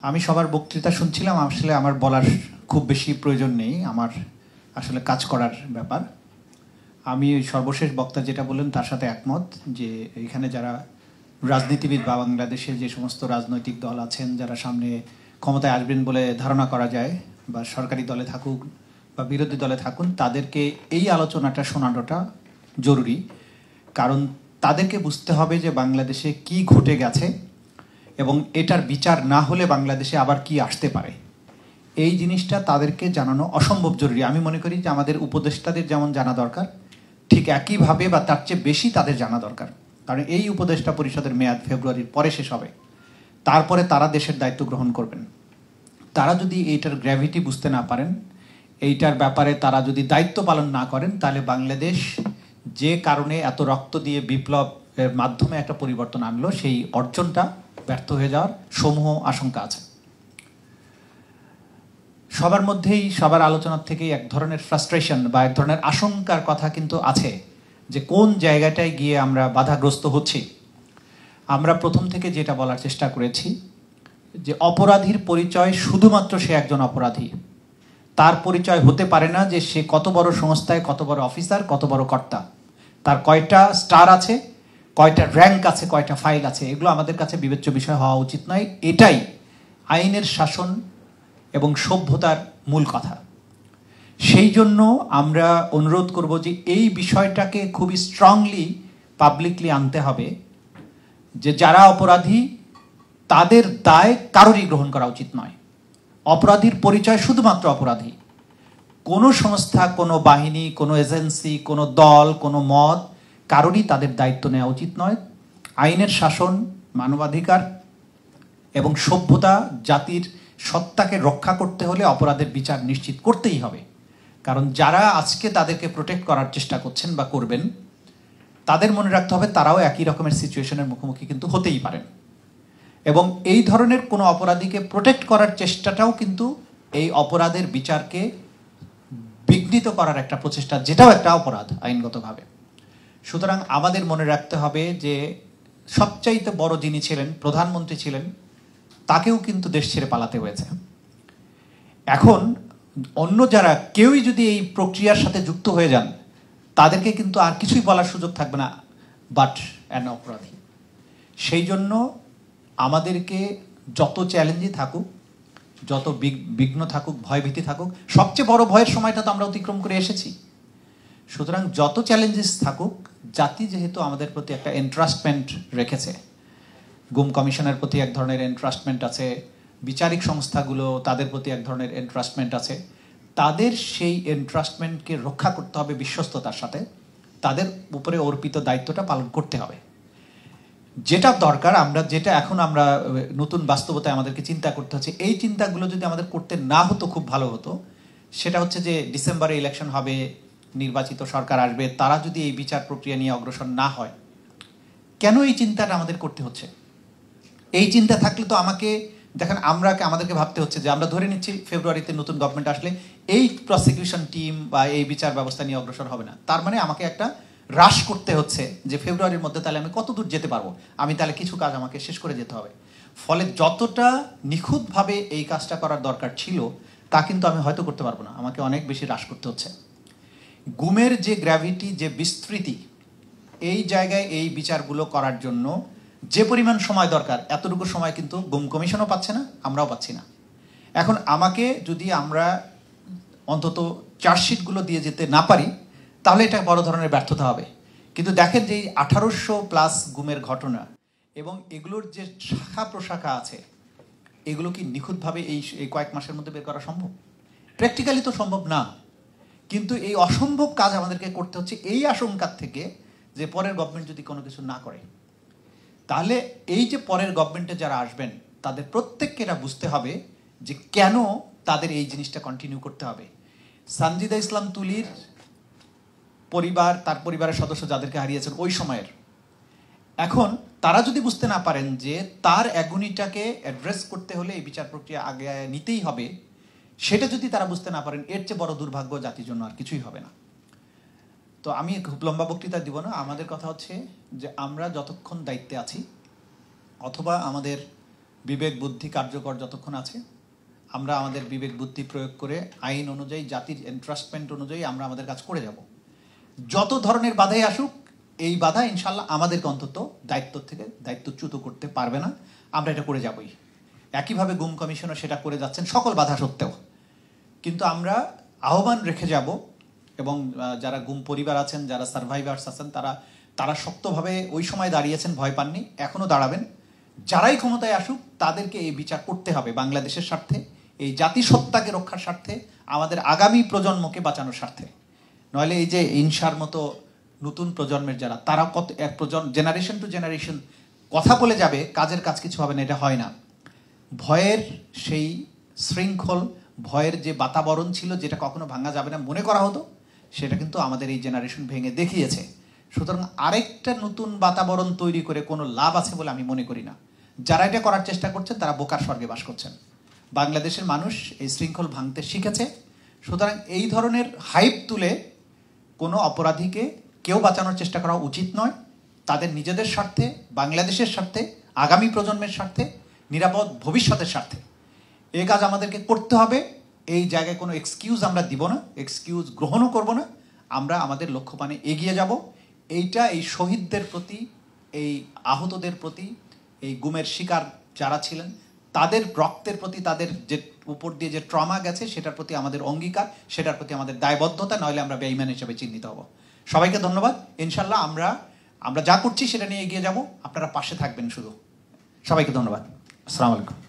আমি সবার বক্তৃতা শুনছিলাম। আসলে আমার বলার খুব বেশি প্রয়োজন নেই, আমার আসলে কাজ করার ব্যাপার। আমি সর্বশেষ বক্তা যেটা বললেন তার সাথে একমত যে এখানে যারা রাজনীতিবিদ বা বাংলাদেশে যে সমস্ত রাজনৈতিক দল আছেন যারা সামনে ক্ষমতায় আসবেন বলে ধারণা করা যায়, বা সরকারি দলে থাকুক বা বিরোধী দলে থাকুন, তাদেরকে এই আলোচনাটা শোনানোটা জরুরি। কারণ তাদেরকে বুঝতে হবে যে বাংলাদেশে কি ঘটে গেছে এবং এটার বিচার না হলে বাংলাদেশে আবার কি আসতে পারে। এই জিনিসটা তাদেরকে জানানো অসম্ভব জরুরি। আমি মনে করি যে আমাদের উপদেষ্টাদের যেমন জানা দরকার, ঠিক একইভাবে বা তার চেয়ে বেশি তাদের জানা দরকার। কারণ এই উপদেষ্টা পরিষদের মেয়াদ ফেব্রুয়ারির পরে শেষ হবে, তারপরে তারা দেশের দায়িত্ব গ্রহণ করবেন। তারা যদি এইটার গ্র্যাভিটি বুঝতে না পারেন, এইটার ব্যাপারে তারা যদি দায়িত্ব পালন না করেন, তাহলে বাংলাদেশ যে কারণে এত রক্ত দিয়ে বিপ্লবের মাধ্যমে একটা পরিবর্তন আনলো, সেই অর্জনটা ব্যর্থ হয়ে যাওয়ার সমূহ আশঙ্কা আছে। সবার মধ্যেই, সবার আলোচনার থেকেই এক ধরনের ফ্রাস্ট্রেশন বা এক ধরনের আশঙ্কার কথা কিন্তু আছে যে কোন জায়গাটায় গিয়ে আমরা বাধাগ্রস্ত হচ্ছি। আমরা প্রথম থেকে যেটা বলার চেষ্টা করেছি যে অপরাধীর পরিচয় শুধুমাত্র সে একজন অপরাধী। তার পরিচয় হতে পারে না যে সে কত বড় সংস্থায় কত বড় অফিসার, কত বড় কর্তা, তার কয়টা স্টার আছে, কয়টা র্যাঙ্ক আছে, কয়টা ফাইল আছে, এগুলো আমাদের কাছে বিবেচ্য বিষয় হওয়া উচিত নয়। এটাই আইনের শাসন এবং সভ্যতার মূল কথা। সেই জন্য আমরা অনুরোধ করব যে এই বিষয়টাকে খুবই স্ট্রংলি পাবলিকলি আনতে হবে যে যারা অপরাধী তাদের দায় কারোরই গ্রহণ করা উচিত নয়। অপরাধীর পরিচয় শুধুমাত্র অপরাধী। কোনো সংস্থা, কোনো বাহিনী, কোনো এজেন্সি, কোনো দল, কোনো মত, কারোরই তাদের দায়িত্ব নেওয়া উচিত নয়। আইনের শাসন, মানবাধিকার এবং সভ্যতা, জাতির সত্তাকে রক্ষা করতে হলে অপরাধের বিচার নিশ্চিত করতেই হবে। কারণ যারা আজকে তাদেরকে প্রোটেক্ট করার চেষ্টা করছেন বা করবেন, তাদের মনে রাখতে হবে তারাও একই রকমের সিচুয়েশনের মুখোমুখি কিন্তু হতেই পারেন। এবং এই ধরনের কোনো অপরাধীকে প্রোটেক্ট করার চেষ্টাটাও কিন্তু এই অপরাধের বিচারকে বিঘ্নিত করার একটা প্রচেষ্টা, যেটাও একটা অপরাধ আইনগতভাবে। সুতরাং আমাদের মনে রাখতে হবে যে সবচাইতে বড় যিনি ছিলেন, প্রধানমন্ত্রী ছিলেন, তাকেও কিন্তু দেশ ছেড়ে পালাতে হয়েছে। এখন অন্য যারা কেউই যদি এই প্রক্রিয়ার সাথে যুক্ত হয়ে যান, তাদেরকে কিন্তু আর কিছুই বলার সুযোগ থাকবে না বাট অ্যান অপরাধী। সেই জন্য আমাদেরকে যত চ্যালেঞ্জই থাকুক, যত বিঘ্ন থাকুক, ভয়ভীতি থাকুক, সবচেয়ে বড় ভয়ের সময়টা তো আমরা অতিক্রম করে এসেছি। সুতরাং যত চ্যালেঞ্জেস থাকুক, জাতি যেহেতু আমাদের প্রতি একটা এন্ট্রাস্টমেন্ট রেখেছে, গুম কমিশনের প্রতি এক ধরনের এন্ট্রাস্টমেন্ট আছে, বিচারিক সংস্থাগুলো তাদের প্রতি এক ধরনের এন্ট্রাস্টমেন্ট আছে, তাদের সেই এন্ট্রাস্টমেন্টকে রক্ষা করতে হবে বিশ্বস্ততার সাথে। তাদের উপরে অর্পিত দায়িত্বটা পালন করতে হবে। যেটা দরকার, যেটা এখন আমরা নতুন বাস্তবতায় আমাদেরকে চিন্তা করতে হচ্ছে, এই চিন্তাগুলো যদি আমাদের করতে না হতো খুব ভালো হতো। সেটা হচ্ছে যে ডিসেম্বরে ইলেকশন হবে, নির্বাচিত সরকার আসবে, তারা যদি এই বিচার প্রক্রিয়া নিয়ে অগ্রসর না হয়, কেন এই চিন্তাটা আমাদের করতে হচ্ছে? এই চিন্তা থাকলে তো দেখেন, আমাদেরকে ভাবতে হচ্ছে যে আমরা ধরে নিচ্ছি ফেব্রুয়ারিতে নতুন গভর্নমেন্ট আসলে এই প্রসিকিউশন টিম বা এই বিচার ব্যবস্থা নিয়ে অগ্রসর হবে না। তার মানে আমাকে একটা হ্রাস করতে হচ্ছে যে ফেব্রুয়ারির মধ্যে তাহলে আমি কত দূর যেতে পারবো, আমি তাহলে কিছু কাজ আমাকে শেষ করে যেতে হবে। ফলে যতটা নিখুঁতভাবে এই কাজটা করার দরকার ছিল, তা কিন্তু আমি হয়তো করতে পারবো না, আমাকে অনেক বেশি হ্রাস করতে হচ্ছে। গুমের যে গ্র্যাভিটি, যে বিস্তৃতি, এই জায়গায় এই বিচারগুলো করার জন্য যে পরিমাণ সময় দরকার, এতটুকু সময় কিন্তু গুম কমিশনও পাচ্ছে না, আমরাও পাচ্ছি না। এখন আমাকে যদি আমরা অন্তত চার্জশিটগুলো দিয়ে যেতে না পারি, তাহলে এটা বড় ধরনের ব্যর্থতা হবে। কিন্তু দেখেন যে 1800+ গুমের ঘটনা এবং এগুলোর যে শাখা প্রশাখা আছে, এগুলো কি নিখুঁতভাবে এই কয়েক মাসের মধ্যে বের করা সম্ভব? প্র্যাকটিক্যালি তো সম্ভব না। কিন্তু এই অসম্ভব কাজ আমাদেরকে করতে হচ্ছে এই আশঙ্কার থেকে যে পরের গভর্নমেন্ট যদি কোনো কিছু না করে, তাহলে এই যে পরের গভর্নমেন্টে যারা আসবেন তাদের প্রত্যেককে এটা বুঝতে হবে যে কেন তাদের এই জিনিসটা কন্টিনিউ করতে হবে। সানজিদা ইসলাম তুলির পরিবার, তার পরিবারের সদস্য যাদেরকে হারিয়েছেন ওই সময়ের, এখন তারা যদি বুঝতে না পারেন যে তার অ্যাগুনিটাকে অ্যাড্রেস করতে হলে এই বিচার প্রক্রিয়া আগে নিতেই হবে, সেটা যদি তারা বুঝতে না পারেন, এর চেয়ে বড় দুর্ভাগ্য জাতির জন্য আর কিছুই হবে না। তো আমি খুব লম্বা বক্তৃতা দিব না। আমাদের কথা হচ্ছে যে আমরা যতক্ষণ দায়িত্বে আছি, অথবা আমাদের বিবেক বুদ্ধি কার্যকর যতক্ষণ আছে, আমরা আমাদের বিবেক বুদ্ধি প্রয়োগ করে আইন অনুযায়ী, জাতির এন্ট্রাস্টমেন্ট অনুযায়ী আমরা আমাদের কাজ করে যাব। যত ধরনের বাধাই আসুক, এই বাধা ইনশাল্লাহ আমাদেরকে অন্তত দায়িত্বচ্যুত করতে পারবে না। আমরা এটা করে যাবই। একইভাবে গুম কমিশনও সেটা করে যাচ্ছেন সকল বাধা সত্ত্বেও। কিন্তু আমরা আহ্বান রেখে যাব, এবং যারা গুম পরিবার আছেন, যারা সার্ভাইভার্স আছেন, তারা শক্তভাবে ওই সময় দাঁড়িয়েছেন, ভয় পাননি, এখনও দাঁড়াবেন। যারাই ক্ষমতায় আসুক তাদেরকে এই বিচার করতে হবে বাংলাদেশের স্বার্থে, এই জাতিসত্তাকে রক্ষার স্বার্থে, আমাদের আগামী প্রজন্মকে বাঁচানোর স্বার্থে। নইলে এই যে ইনসার মতো নতুন প্রজন্মের যারা, তারা কত এক জেনারেশন টু জেনারেশন কথা বলে যাবে, কাজের কাজ কিছু হবে না, এটা হয় না। ভয়ের সেই শৃঙ্খল, ভয়ের যে বাতাবরণ ছিল, যেটা কখনো ভাঙা যাবে না মনে করা হতো, সেটা কিন্তু আমাদের এই জেনারেশন ভেঙে দেখিয়েছে। সুতরাং আরেকটা নতুন বাতাবরণ তৈরি করে কোনো লাভ আছে বলে আমি মনে করি না। যারা এটা করার চেষ্টা করছেন তারা বোকার স্বর্গে বাস করছেন। বাংলাদেশের মানুষ এই শৃঙ্খল ভাঙতে শিখেছে। সুতরাং এই ধরনের হাইপ তুলে কোনো অপরাধীকে কেউ বাঁচানোর চেষ্টা করা উচিত নয়। তাদের নিজেদের স্বার্থে, বাংলাদেশের স্বার্থে, আগামী প্রজন্মের স্বার্থে, নিরাপদ ভবিষ্যতের স্বার্থে এই কাজ আমাদেরকে করতে হবে। এই জায়গায় কোনো এক্সকিউজ আমরা দিব না, এক্সকিউজ গ্রহণও করব না। আমরা আমাদের লক্ষ্যপানে এগিয়ে যাব। এইটা এই শহীদদের প্রতি, এই আহতদের প্রতি, এই গুমের শিকার যারা ছিলেন তাদের রক্তের প্রতি, তাদের যে উপর দিয়ে যে ট্রমা গেছে সেটার প্রতি আমাদের অঙ্গীকার, সেটার প্রতি আমাদের দায়বদ্ধতা, নইলে আমরা বেঈমান হিসেবে চিহ্নিত হব। সবাইকে ধন্যবাদ। ইনশাল্লাহ আমরা যা করছি সেটা নিয়ে এগিয়ে যাব। আপনারা পাশে থাকবেন শুধু। সবাইকে ধন্যবাদ। আসসালামু আলাইকুম।